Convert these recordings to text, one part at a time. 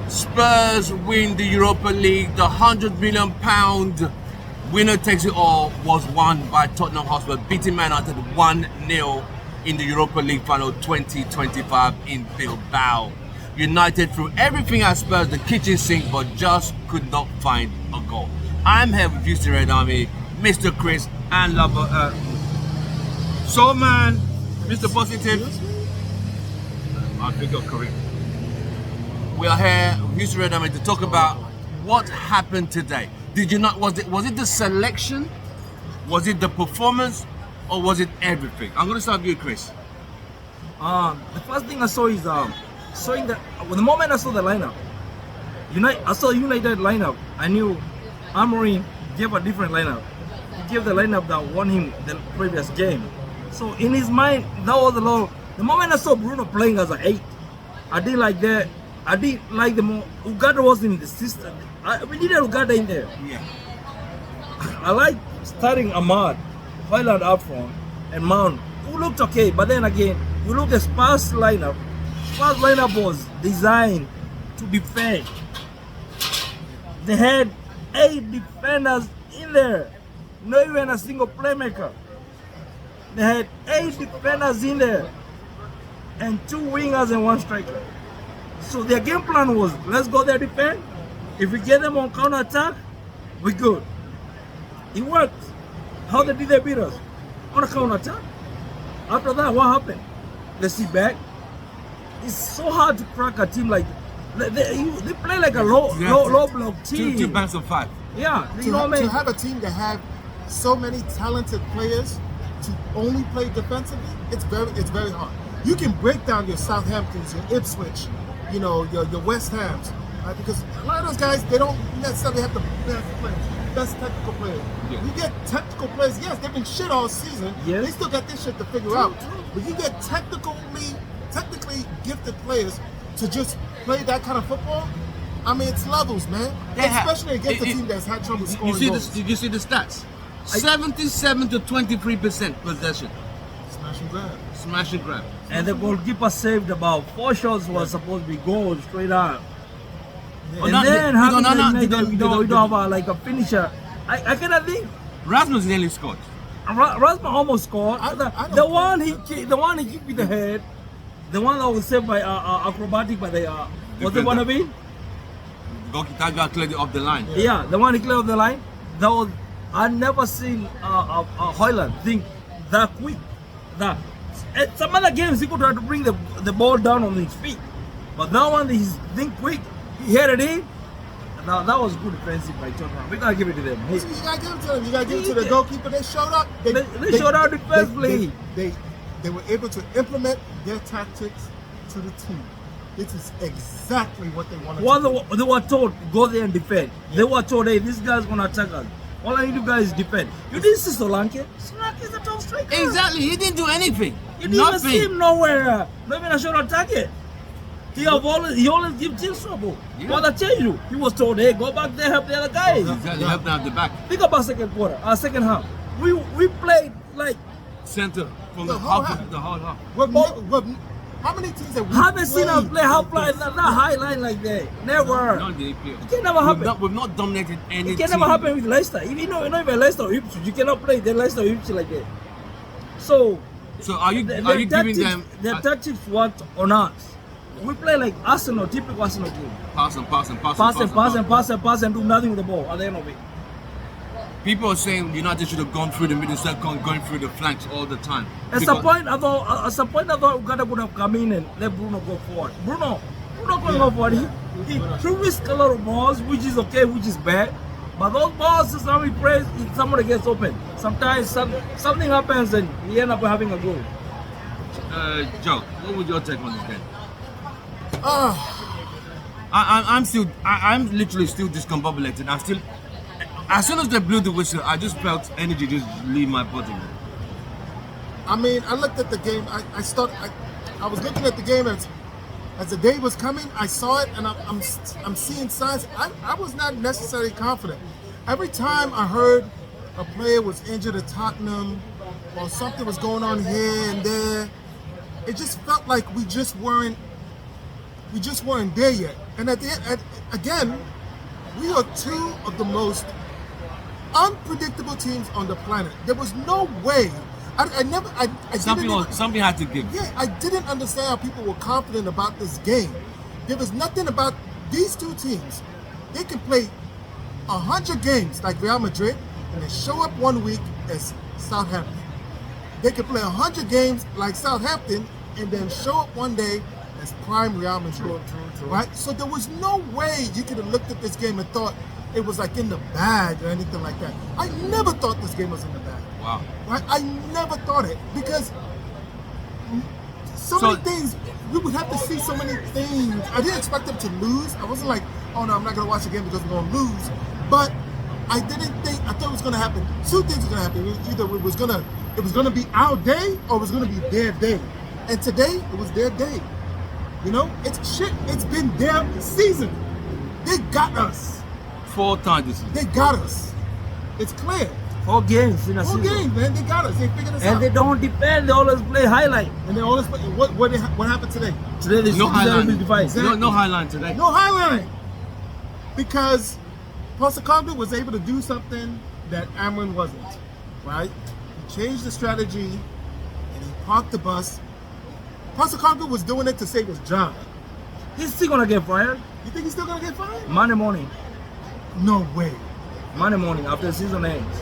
Spurs win the Europa League. The £100 million winner takes it all was won by Tottenham Hotspur, beating Man United 1-0 in the Europa League final 2025 in Bilbao. United threw everything at Spurs, the kitchen sink, but just could not find a goal. I'm here with Houston Red Army, Mr. Chris and Lover. Soul Man, Mr. Positive. I think you're correct. We are here with Houston Red Army to talk about what happened today. Did you not? Was it the selection? Was it the performance? Or was it everything? I'm going to start with you, Chris. The first thing I saw is showing that the moment I saw the lineup, I saw United lineup. I knew Amorim gave a different lineup. He gave the lineup that won him the previous game. So in his mind, that was a lot. The moment I saw Bruno playing as an 8, I didn't like that. I didn't like the more Ugarte was in the system. We needed Ugarte in there. Yeah. I like starting Ahmad, Højlund up front, and Mount, who looked okay. But then again, you look at Spurs lineup. Spurs lineup was designed to defend. They had 8 defenders in there, not even a single playmaker. They had 8 defenders in there, and 2 wingers and 1 striker. So their game plan was, let's go there defend. If we get them on counter attack, we're good. It worked. How did they beat us? On a counter attack. After that, what happened? Let's see back. It's so hard to crack a team like they play like a low block team. Two bands of 5. Yeah, you know what I mean? To have a team that have so many talented players to only play defensively, it's very hard. You can break down your Southamptons, your Ipswich, your West Hams, because a lot of those guys, they don't necessarily have the best technical players. Yeah. You get technical players, yes, they've been shit all season. Yes. They still got this shit to figure out. But you get technically gifted players to just play that kind of football. I mean, it's levels, man. Especially against a team that's had trouble scoring goals. Did you see the stats? 77 to 23% possession. Smash and grab. And the goalkeeper saved about 4 shots was supposed to be goals straight up. Yeah. And then we don't have a finisher. I cannot think. Rasmus nearly scored. Rasmus almost scored. The one he kicked with the head, the one that was saved by acrobatic by the was it one of it? That guy cleared it off the line. Yeah, the one he cleared off the line. That was I never seen Højlund think that quick. That at some other games he could try to bring the ball down on his feet, but that one he's think quick. He headed in. Now that was good defensive by Tottenham. We gotta give it to them. Hey. You gotta give it to them. You gotta give it to the goalkeeper. They showed up. They showed up defensively. They were able to implement their tactics to the team. This is exactly what they wanted to do. They were told, go there and defend. Yeah. They were told, hey, this guy's gonna attack us. All I need to do guys is defend. You didn't see Solanke. Solanke is a top striker. Exactly. He didn't do anything. You didn't even see him nowhere. Not even a shot on target. He always gives teams trouble. Yeah. What I tell you, he was told, hey, go back there, help the other guys. Exactly, help them at the back. Think about second half. We played like center from the whole half. How many teams have we haven't seen us play half line, that high line like that? Never. It can never happen. We've not dominated any. It can never happen with Leicester. If you know even Leicester or Ipswich, you cannot play the Leicester or Ipswich like that. So are you giving them their tactics worked on us? We play like Arsenal, typical Arsenal game. Pass and do nothing with the ball at the end of it. People are saying United should have gone through the middle circle and going through the flanks all the time. At some point, I thought Ugarte would have come in and let Bruno go forward. Bruno couldn't go forward. He risked a lot of balls, which is okay, which is bad. But those balls, sometimes we pray, somebody gets open. Sometimes something happens and we end up having a goal. Joe, what would your take on this game? I'm literally still discombobulated. As soon as they blew the whistle, I just felt energy just leave my body. I mean, I looked at the game. I was looking at the game as the day was coming. I saw it, and I'm seeing signs. I was not necessarily confident. Every time I heard a player was injured at Tottenham, or something was going on here and there, it just felt like we just weren't we just weren't there yet. And again, we are two of the most unpredictable teams on the planet. There was no way. Something had to give. Yeah, I didn't understand how people were confident about this game. There was nothing about these two teams. They can play 100 games like Real Madrid and then show up one week as Southampton. They can play 100 games like Southampton and then show up one day as prime Real Madrid. True. Right? So there was no way you could have looked at this game and thought it was like in the bag or anything like that. I never thought this game was in the bag. Wow. Right? I never thought it because so many things. We would have to see so many things. I didn't expect them to lose. I wasn't like, oh no, I'm not gonna watch the game because we're gonna lose. But I thought it was gonna happen. Two things were gonna happen. Either it was gonna be our day or it was gonna be their day. And today it was their day. You know, it's been their season. They got us. 4 times this season. They got us. It's clear. 4 games in a 4 season. games, man. They got us. They figured us out. And they don't depend. They always play highlight. And they always play. What happened today? Today they No highlight. Exactly. No highlight today. No highlight. Because Postecoglou was able to do something that Amrin wasn't. Right? He changed the strategy and he parked the bus. Postecoglou was doing it to save his job. He's still gonna get fired. You think he's still gonna get fired? Monday morning. No way. Monday morning after the season ends.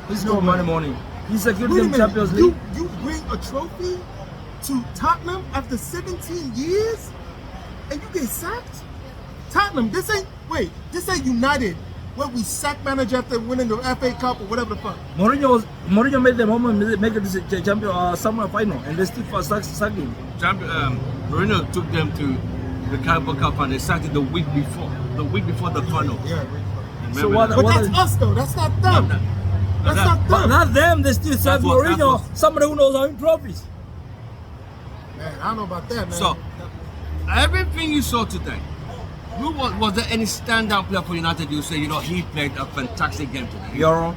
He's No going Monday way. morning. He secured Wait a them minute. Champions League. You bring a trophy to Tottenham after 17 years and you get sacked? Tottenham, this ain't United where we sack manager after winning the FA Cup or whatever the fuck. Mourinho made them make a champion summer final and they still sacked him. Mourinho took them to the Carabao Cup and they sacked it the week before the final. Yeah. So what? But that's us though. That's not them. That's not But them. not them. They still sack what- Mourinho. that's what- Somebody who knows how to win trophies. Man, I don't know about that, man. So, everything you saw today, was there any standout player for United you say, he played a fantastic game today? Euro.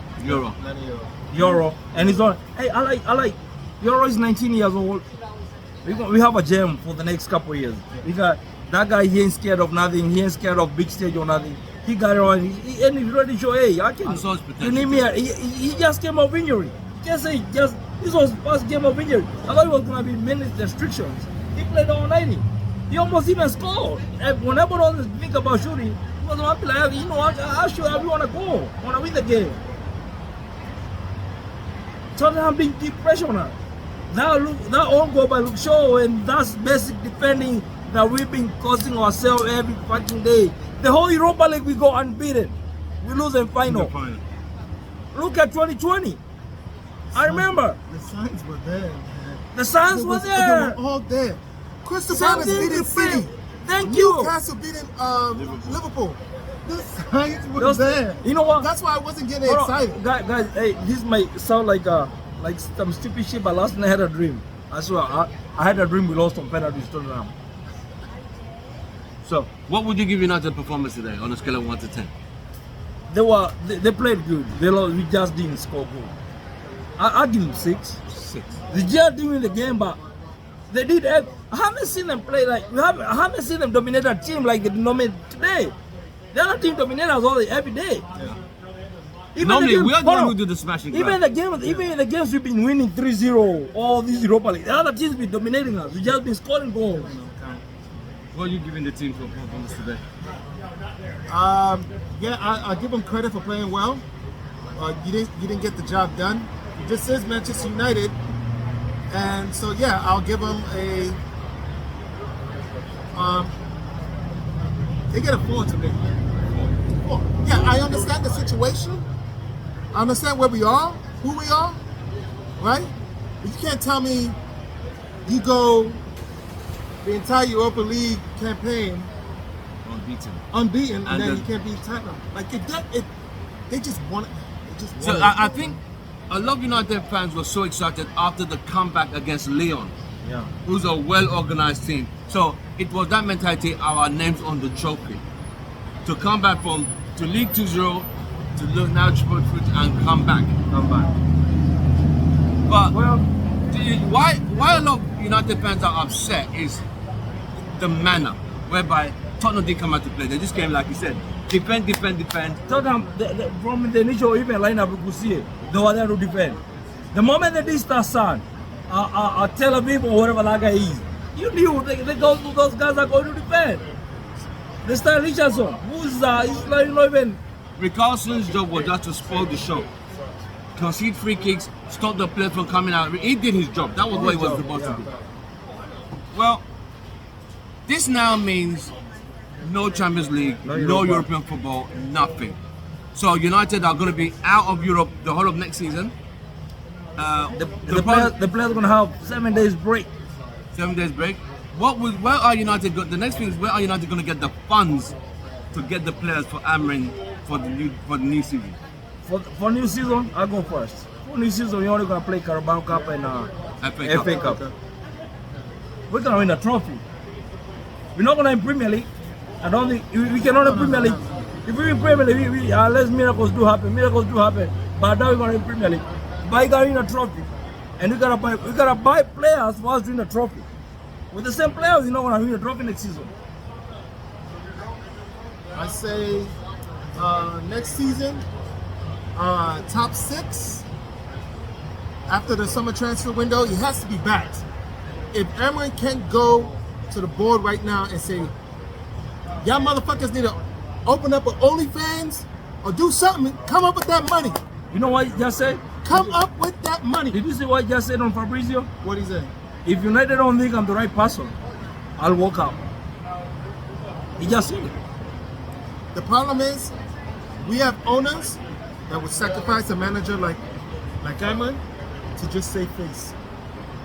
And he's on. Hey, I like. Euro is 19 years old. We have a gem for the next couple of years. We got that guy. He ain't scared of nothing. He ain't scared of big stage or nothing. He got it on. And he's ready to show. Hey, I can. I saw his potential. You need me? He just came off injury. Just say this was his first game of injury. I thought it was gonna be minute restrictions. He played all 90. He almost even scored. And whenever all this think about shooting, he was happy like, I'll show you want to go. I want to win the game. Tottenham being deep pressure on her. That own goal by Luke Shaw, and that's basic defending that we've been causing ourselves every fucking day. The whole Europa League we go unbeaten. We lose in final. Look at 2020. I remember. The signs were there, man. The signs were there. They were all there. Crystal Signs Palace in beating the City. field. Thank you. Newcastle beating Liverpool. The signs were Those- there. You know what? That's why I wasn't getting Hold on. excited. Guys, hey, this might sound like some stupid shit, but last night I had a dream. I swear, I had a dream we lost on penalties to Tottenham. So What would you give United performance today on a scale of 1 to 10? they played good. We just didn't score good. I give them 6. 6. They just didn't win the game, but they did. I haven't seen them play like I haven't seen them dominate a team like they dominate today. The other team dominate us all every day. Even Normally, the game- we are the hold one on. who do the smashing. Even in the games we've been winning 3-0, all these Europa League, the other teams been dominating us. We just been scoring goals. What are you giving the team for performance today? Yeah, I give them credit for playing well. You didn't get the job done. This is Manchester United, and so yeah, I'll give them a. They get a 4 today. 4. Yeah, I understand the situation. I understand where we are, who we are, right? But you can't tell me you go the entire Europa League campaign unbeaten, and then you can't beat Tottenham. Like they just won it. They just won So it. I think a lot of United fans were so excited after the comeback against Lyon, Yeah. who's a well-organized team. So it was that mentality, our names on the trophy. To come back to lead 2-0, to look now triple fruit and come back. But Well, why a lot of United fans are upset is the manner. whereby Tottenham didn't come out to play. They just came, like you said, defend. Tottenham, from the initial even lineup, you could see it. They were there to defend. The moment they start Son, Tel Aviv or whatever that guy is, you knew those guys are going to defend. They start Richardson, who's he's like not even. Rickardson's job was just to spoil the show. Concede free kicks, stop the players from coming out. He did his job. That was what he was supposed to do. Well, this now means no Champions League, no European football, nothing. So United are going to be out of Europe the whole of next season. The players are going to have 7 days break. 7 days break. Where are United? The next thing is, where are United going to get the funds to get the players for Amrin for the new season? For new season, I'll go first. For new season, we're only going to play Carabao Cup and FA Cup. We're going to win a trophy. We're not going to win Premier League. I don't think we cannot win Premier League. If we win Premier League, unless miracles do happen. But now we're going to win Premier League. But you got to win a trophy, and we gotta buy players for us to win a trophy. With the same players, you're not going to win a trophy next season. I say next season, top 6. After the summer transfer window, he has to be backed. If Amrin can't go to the board right now and say, y'all motherfuckers need to open up an OnlyFans or do something, come up with that money. You know what he just said? Come up with that money. Did you see what he just said on Fabrizio? What he said? If United don't think I'm the right person, I'll walk out. He just said it. The problem is, we have owners that would sacrifice a manager like Amrin to just save face.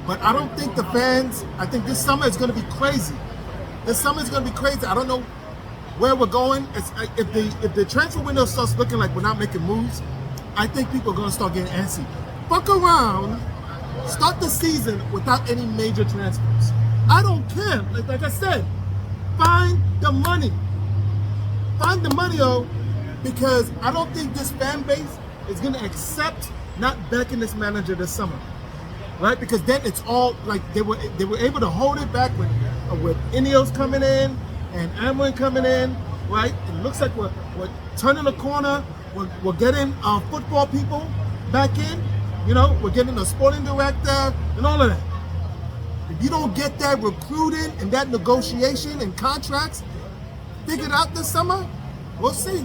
But I don't think the fans, I think this summer is going to be crazy. This summer is going to be crazy. I don't know where we're going. If the transfer window starts looking like we're not making moves, I think people are going to start getting antsy. Fuck around, start the season without any major transfers. I don't care. Like I said, find the money. Find the money, because I don't think this fan base is going to accept not backing this manager this summer. Right? Because then it's all like they were able to hold it back with Ineos coming in and Amrin coming in, right? It looks like we're turning the corner. We're getting football people back in. You know, we're getting a sporting director and all of that. If you don't get that recruiting and that negotiation and contracts figured out this summer, we'll see.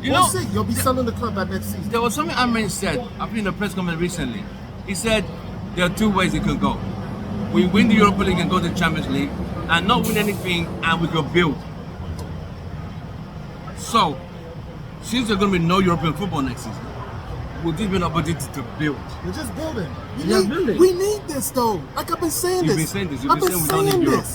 We'll see. You'll be selling the club by next season. There was something Amrin said, I think in a press conference recently. He said there are 2 ways it could go. We win the Europa League and go to the Champions League, and not win anything, and we could build. So, since there's going to be no European football next season, we'll give you an opportunity to build. We're just building. We need this though. Like I've been saying You've this. been saying this. You've been saying we don't need Europe.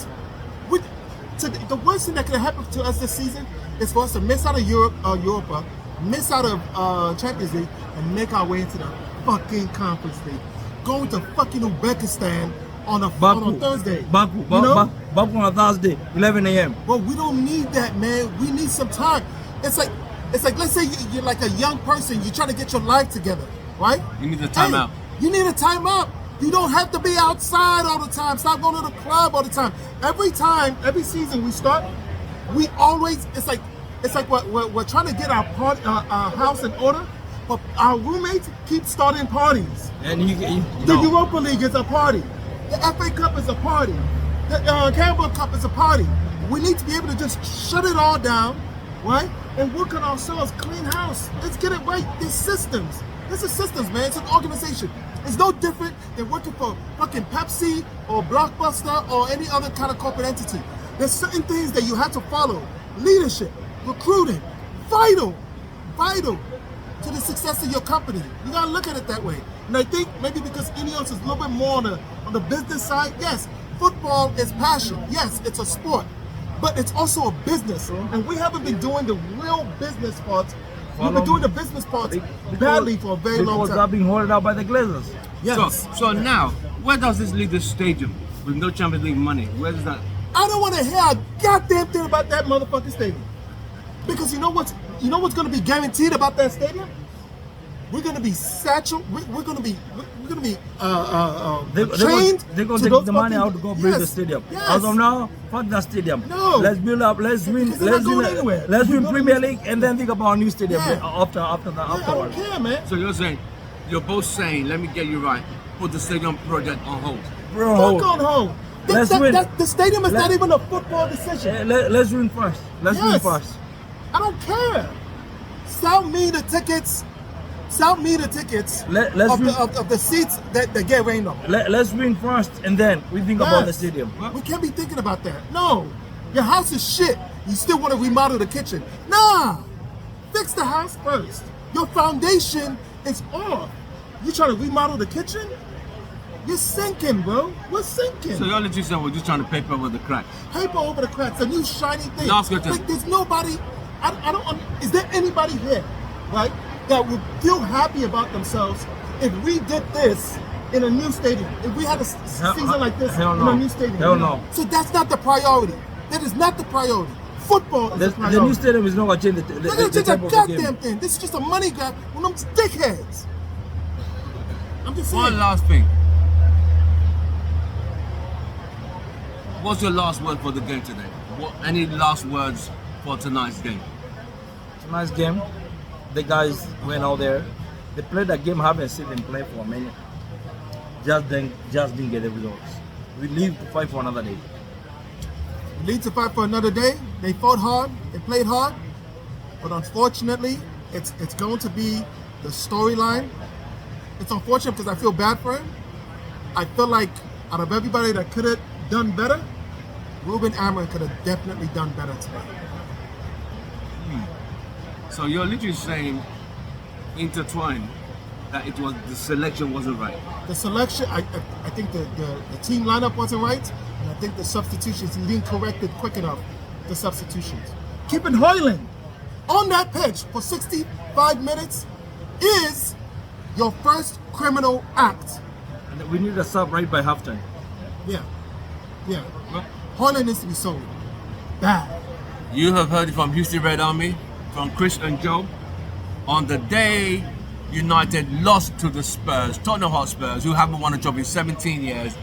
The worst thing that could happen to us this season is for us to miss out of Europa, miss out of Champions League, and make our way into the fucking Conference League. Going to fucking Uzbekistan on a Thursday. Baku on a Thursday, 11 a.m. But we don't need that, man. We need some time. It's like let's say you're like a young person. You're trying to get your life together, right? You need a timeout. You need a timeout. You don't have to be outside all the time. Stop going to the club all the time. Every season we start, we always it's like we're trying to get our house in order, but our roommates keep starting parties. And the Europa League is a party. The FA Cup is a party. The Carabao Cup is a party. We need to be able to just shut it all down, right? And work on ourselves, clean house. Let's get it right. There's systems. This is systems, man. It's an organization. It's no different than working for fucking Pepsi or Blockbuster or any other kind of corporate entity. There's certain things that you have to follow. Leadership, recruiting, vital to the success of your company. You gotta look at it that way. And I think maybe because Ineos is a little bit more on the business side, yes, football is passion. Yes, it's a sport. But it's also a business. And we haven't been doing the real business parts. We've been doing the business parts badly for a very long time. Because they're being hoarded out by the Glazers. Yes. So now, where does this leave the stadium with no Champions League money? Where does that? I don't want to hear a goddamn thing about that motherfucking stadium. Because you know what's going to be guaranteed about that stadium? we're gonna be saturated. We're gonna be They're trained. going to to take those the money fucking- out to go build the Yes, stadium. yes. As of now, fuck that stadium. No. Let's build up. Let's win. Because they're not Let's going win. anywhere. Let's You win know what Premier I mean? League and then think about a new stadium Yeah. after Yeah, I don't afterwards. care, man. So you're both saying, let me get you right, put the stadium project on hold. Bro, Fuck on home. Let's win. The stadium is not Let- even a football decision. let's win first. Let's win Yes. first. I don't care. Sell me the tickets. Sell me the tickets Let's of the seats that get rained on. Let's win first and then we think about the Yes. stadium. We can't be thinking about that. No. Your house is shit. You still want to remodel the kitchen. Nah. Fix the house first. Your foundation is off. You trying to remodel the kitchen? You're sinking, bro. We're sinking. So you're literally saying we're just trying to paper over the cracks. Paper over the cracks, a new shiny thing. Last question. Like, there's nobody. I don't. Is there anybody here, right, that would feel happy about themselves if we did this in a new stadium? If we had a season like this hell in no. a new stadium? Hell no. So that's not the priority. That is not the priority. Football is the priority. The new stadium is not going to change the They're gonna change type a of the goddamn game. thing. This is just a money grab from them dickheads. I'm just saying. One last thing. What's your last word for the game today? Any last words for tonight's game? Tonight's game, the guys went out there. They played that game, haven't seen them play for a minute. Just didn't get the results. We leave to fight for another day. Lead to fight for another day. They fought hard. They played hard. But unfortunately, it's going to be the storyline. It's unfortunate because I feel bad for him. I feel like out of everybody that could have done better, Ruben Amorim could have definitely done better today. So you're literally saying, intertwined, that it was the selection wasn't right. The selection, I think the team lineup wasn't right, and I think the substitutions, he didn't correct it quick enough, the substitutions. Keeping Hoyland on that pitch for 65 minutes is your first criminal act. And we need a sub right by halftime. Yeah. Yeah. Well, Hoyland needs to be sold. Bad. you have heard it from Houston Red Army, from Chris and Joe. On the day United lost to the Spurs, Tottenham Hotspurs, who haven't won a trophy in 17 years.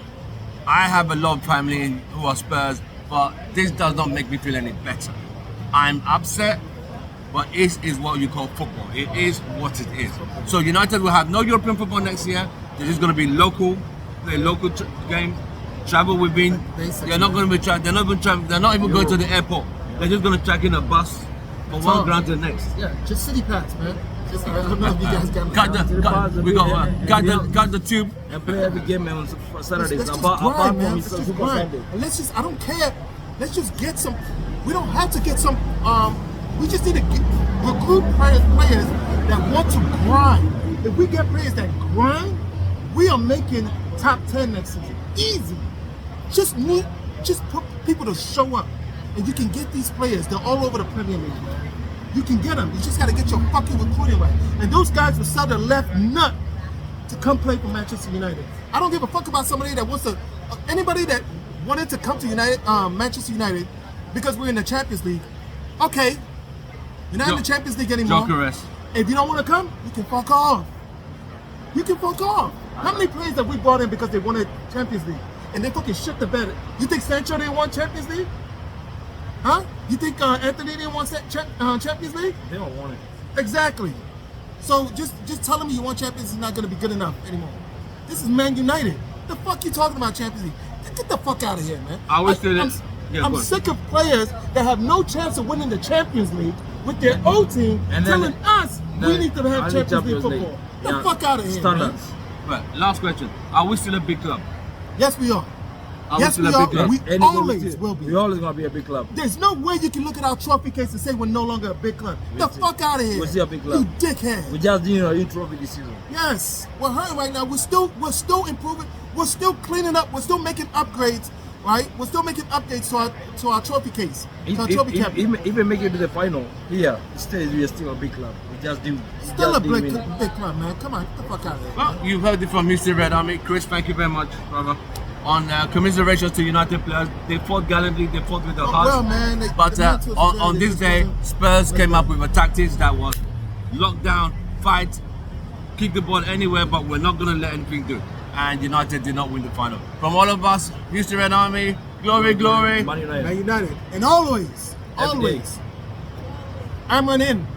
I have a lot of family who are Spurs, but this does not make me feel any better. I'm upset, but it is what you call football. It is what it is. So United will have no European football next year. They're just going to be local, play local game, travel within. Basically. They're not going to be they're not even going to the airport. They're just going to check in a bus from one all. ground to the next. Yeah, just city pass, man. Just, I don't know if you guys got Got the tube. And play every game on Saturdays. Let's just Apart grind, from man. Mr. Let's just Super grind. Sunday. And let's just, I don't care. Let's just get some, we don't have to get some, we just need to recruit players that want to grind. If we get players that grind, we are making top 10 next season. Easy. Just put people to show up. And you can get these players, they're all over the Premier League, man. You can get them. You just got to get your fucking recruiting right. And those guys will sell their left nut to come play for Manchester United. I don't give a fuck about somebody that wants to, anybody that wanted to come to Manchester United because we're in the Champions League. Okay, you're not in the Champions League anymore. Jokeres. If you don't want to come, you can fuck off. You can fuck off. How many players have we brought in because they wanted Champions League and they fucking shit the bed? You think Sancho didn't want Champions League? Huh? You think Anthony didn't want Champions League? They don't want it. Exactly. So just tell me you want Champions League is not going to be good enough anymore. This is Man United. The fuck you talking about Champions League? Get the fuck out of here, man. I wish that I'm sick of players that have no chance of winning the Champions League with their old team And then- telling us we need to have Champions League football. Get the fuck out of here, man. Standards. Right, last question. Are we still a big club? Yes, we are. Are Yes, we we still a are. big club? We Anything always will be. We always gonna be a big club. There's no way you can look at our trophy case and say we're no longer a big club. We The still- fuck out of here. we're still a big club. You dickhead. We just didn't know trophy this season. Yes, we're hurting right now. We're still improving. We're still cleaning up. We're still making upgrades, right? We're still making updates to our trophy case, to our trophy cabinet. Even make it to the final here, we're still a big club. We just didn't. Still a just didn't big win. club, man. Come on, get the fuck out of here. Well, man. you've heard it from Mr. Red Army. Chris, thank you very much, brother. On commiserations to United players, they fought gallantly, they fought with their Oh, hearts. well, man, But the mentors on today, this they day, just Spurs came up with a tactics that was lockdown, fight, kick the ball anywhere, but we're not going to let anything do. And United did not win the final. From all of us, Houston Red Army, glory, glory. Man United. Man United. And always, Every day. always, I'm an in.